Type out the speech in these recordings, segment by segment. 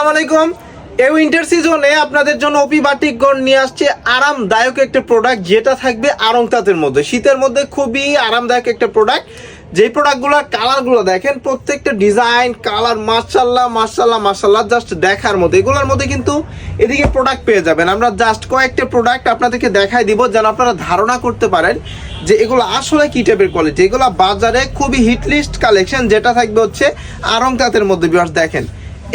আসসালামু আলাইকুম। এই উইন্টার সিজনে আপনাদের জন্য ওপি বাটিক গড় নিয়ে আসছে আরামদায়ক একটা প্রোডাক্ট, যেটা থাকবে আড়ং তাঁতের মধ্যে। শীতের মধ্যে খুবই আরামদায়ক একটা প্রোডাক্ট। যেই প্রোডাক্টগুলোর কালারগুলো দেখেন, প্রত্যেকটা ডিজাইন কালার মাশাআল্লাহ মাশাআল্লাহ মাশাআল্লাহ, জাস্ট দেখার মতো। এগুলোর মধ্যে কিন্তু এদিকে প্রোডাক্ট পেয়ে যাবেন। আমরা জাস্ট কয়েকটা প্রোডাক্ট আপনাদেরকে দেখাই দিব, যেন আপনারা ধারণা করতে পারেন যে এগুলো আসলে কি টাইপের কোয়ালিটি। এগুলো বাজারে খুবই হিট লিস্ট কালেকশন, যেটা থাকবে হচ্ছে আড়ং তাঁতের মধ্যে। ভিউয়ার্স দেখেন,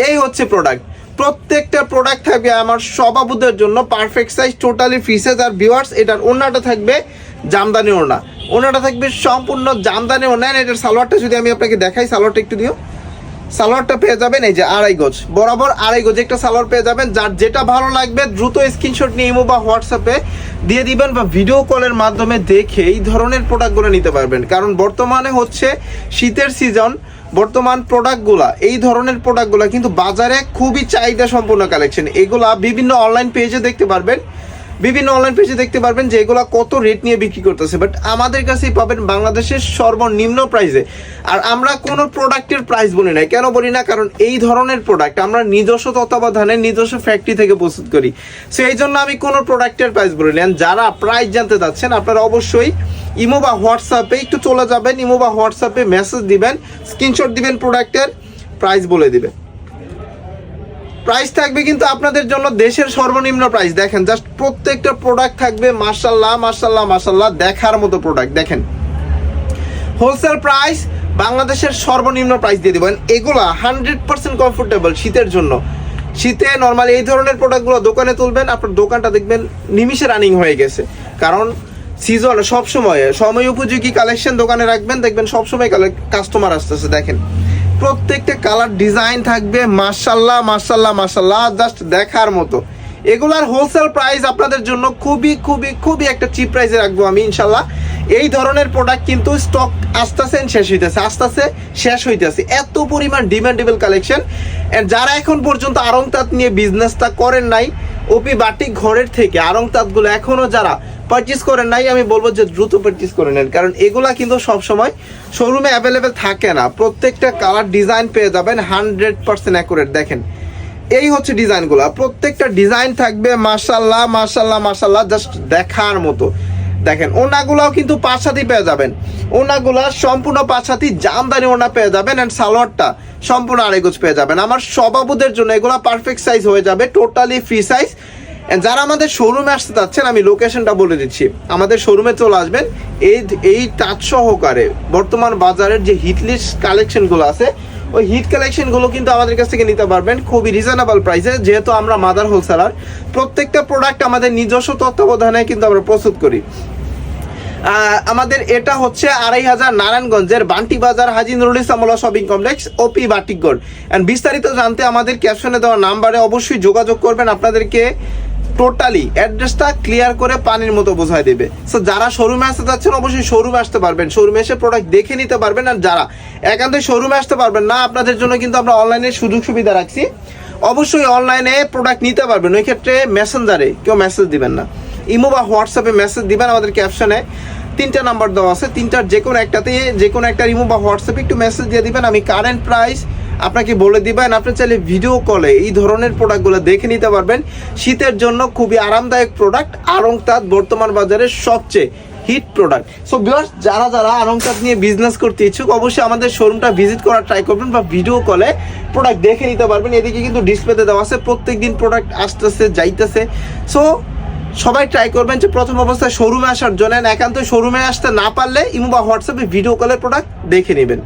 এই হচ্ছে প্রোডাক্ট। প্রত্যেকটা প্রোডাক্ট থাকবে আমার সবাবুদের জন্য perfect size, totally free size. আর ভিউয়ার্স, এটার ওড়নাটা থাকবে জামদানি ওড়না। ওড়নাটা থাকবে সম্পূর্ণ জামদানি ওড়না। এটার সালোয়ারটা যদি আমি আপনাকে দেখাই, সালোয়ারটা একটু দিও। সালোয়ারটা পেয়ে যাবেন এই যে 2.5 গজ বরাবর, 2.5 গজ একটা সালোয়ার পেয়ে যাবেন। যার যেটা ভালো লাগবে দ্রুত স্ক্রিনশট নিয়ে ইমো বা হোয়াটসঅ্যাপে দিয়ে দিবেন, বা ভিডিও কলের মাধ্যমে দেখে এই ধরনের প্রোডাক্টগুলো নিতে পারবেন। কারণ বর্তমানে হচ্ছে শীতের সিজন, বর্তমান প্রোডাক্টগুলা, এই ধরনের প্রোডাক্টগুলা কিন্তু বাজারে খুবই চাহিদা সম্পূর্ণ কালেকশন। এগুলা বিভিন্ন অনলাইন পেজে দেখতে পারবেন, যে এগুলা কত রেট নিয়ে বিক্রি করতেছে, বাট আমাদের কাছেই পাবেন বাংলাদেশের সর্বনিম্ন প্রাইসে। আর আমরা কোনো প্রোডাক্টের প্রাইস বলি না। কেন বলি না? কারণ এই ধরনের প্রোডাক্ট আমরা নিজস্ব তত্ত্বাবধানে নিজস্ব ফ্যাক্টরি থেকে প্রস্তুত করি। সো এই জন্য আমি কোনো প্রোডাক্টের প্রাইস বলি না। যারা প্রাইস জানতে চাচ্ছেন, আপনারা অবশ্যই ইমো বা হোয়াটসঅ্যাপে একটু চলে যাবেন, ইমো বা হোয়াটসঅ্যাপে মেসেজ দিবেন, স্ক্রিনশট দিবেন, প্রোডাক্টের প্রাইস বলে দিবেন। প্রাইস থাকবে কিন্তু আপনাদের জন্য দেশের সর্বনিম্ন প্রাইস। দেখেন, জাস্ট প্রত্যেকটা প্রোডাক্ট থাকবে মাশাআল্লাহ মাশাআল্লাহ মাশাআল্লাহ, দেখার মতো প্রোডাক্ট। দেখেন, হোলসেল প্রাইস বাংলাদেশের সর্বনিম্ন প্রাইস দিয়ে দেবেন। এগুলা 100% কমফোর্টেবল শীতের জন্য। শীতে নর্মালি এই ধরনের প্রোডাক্টগুলো দোকানে তুলবেন, আপনার দোকানটা দেখবেন নিমিষে রানিং হয়ে গেছে। কারণ সিজন সবসময় সময় উপযোগী কালেকশন দোকানে রাখবেন, দেখবেন সবসময় কাস্টমার আসতেছে। দেখেন, প্রত্যেকটা কালার ডিজাইন থাকবে মাশাআল্লাহ মাশাআল্লাহ মাশাআল্লাহ, জাস্ট দেখার মতো। এগুলার হোলসেল প্রাইস আপনাদের জন্য খুবই খুবই খুবই একটা চিপ প্রাইসে রাখবো আমি ইনশাল্লাহ। এই ধরনের প্রোডাক্ট কিন্তু স্টক আস্তে আস্তে শেষ হইতেছে। এত পরিমাণ ডিমান্ডেবল কালেকশন। যারা এখন পর্যন্ত আড়ং তাঁত নিয়ে বিজনেসটা করেন নাই, ওপি বাটিক ঘরের থেকে আড়ং তাঁতগুলো এখনো যারা পারচেস করেন নাই, আমি বলবো যে দ্রুত পারচেস করে নেন। কারণ এগুলা কিন্তু সবসময় শোরুমে অ্যাভেলেবেল থাকে না। প্রত্যেকটা কালার ডিজাইন পেয়ে যাবেন 100% অ্যাকুরেট। দেখেন, এই হচ্ছে ডিজাইনগুলো। প্রত্যেকটা ডিজাইন থাকবে মাশাআল্লাহ মাশাআল্লাহ মাশাআল্লাহ, জাস্ট দেখার মতো। দেখেন, ওনাগুলাও কিন্তু 5 হাতি পেয়ে যাবেন। ওনাগুলা সম্পূর্ণ 5 হাতি জামদানি ওনা পেয়ে যাবেন। অ্যান্ড সালোয়ারটা সম্পূর্ণ 2.5 গজ পেয়ে যাবেন। আমার সবাবুদের জন্য এগুলা পারফেক্ট সাইজ হয়ে যাবে, টোটালি ফ্রি সাইজ। যারা আমাদের শোরুমে আসতে চাচ্ছেন, আমি লোকেশনটা বলে দিচ্ছি। আমাদের শোরুমে চলে আসবেন। এই টাচ সহকারে বর্তমান বাজারের যে হিট লিস্ট কালেকশনগুলো আছে, ওই হিট কালেকশনগুলো কিন্তু আমাদের কাছ থেকে নিতে পারবেন খুবই রিজনেবল প্রাইসে। যেহেতু আমরা মাদার হোলসেলার, প্রত্যেকটা প্রোডাক্ট আমাদের নিজস্ব তত্ত্বাবধানে কিন্তু আমরা প্রস্তুত করি। আমাদের এটা হচ্ছে 2500 নারায়ণগঞ্জের বান্টি বাজার হাজী নুরুল ইসলাম শপিং কমপ্লেক্স, ওপি বাটিক গড়। অ্যান্ড বিস্তারিত জানতে আমাদের ক্যাপশনে দেওয়া নাম্বারে অবশ্যই যোগাযোগ করবেন। আপনাদেরকে টোটালি অ্যাড্রেসটা ক্লিয়ার করে পানির মতো বোঝাই দেবে। সো যারা শোরুমে আসতে যাচ্ছেন, অবশ্যই শোরুমে আসতে পারবেন, শোরুমে এসে প্রোডাক্ট দেখে নিতে পারবেন। আর যারা একান্তই শোরুমে আসতে পারবেন না, আপনাদের জন্য কিন্তু আমরা অনলাইনে সুযোগ সুবিধা রাখছি। অবশ্যই অনলাইনে প্রোডাক্ট নিতে পারবেন। ওই ক্ষেত্রে মেসেঞ্জারে কেউ মেসেজ দিবেন না, ইমো বা হোয়াটসঅ্যাপে মেসেজ দিবেন। আমাদের ক্যাপশনে 3টা নাম্বার দেওয়া আছে, 3টার যে কোনো একটা ইমো বা হোয়াটসঅ্যাপে একটু মেসেজ দিয়ে দিবেন। আমি কারেন্ট প্রাইস আপনাকে বলে দিবেন। আপনি চাইলে ভিডিও কলে এই ধরনের প্রোডাক্টগুলো দেখে নিতে পারবেন। শীতের জন্য খুবই আরামদায়ক প্রোডাক্ট। আড়ং তাঁত বর্তমান বাজারের সবচেয়ে হিট প্রোডাক্ট। সো ভিউয়ার্স, যারা আড়ং তাঁত নিয়ে বিজনেস করতে ইচ্ছুক, অবশ্যই আমাদের শোরুমটা ভিজিট করার ট্রাই করবেন, বা ভিডিও কলে প্রোডাক্ট দেখে নিতে পারবেন। এদিকে কিন্তু ডিসপ্লেতে দেওয়া আছে, প্রত্যেকদিন প্রোডাক্ট আসতেছে যাইতেছে। সো সবাই ট্রাই করবেন যে প্রথম অবস্থায় শোরুমে আসার জন্য। একান্ত শোরুমে আসতে না পারলে ইমো বা হোয়াটসঅ্যাপে ভিডিও কলের প্রোডাক্ট দেখে নেবেন।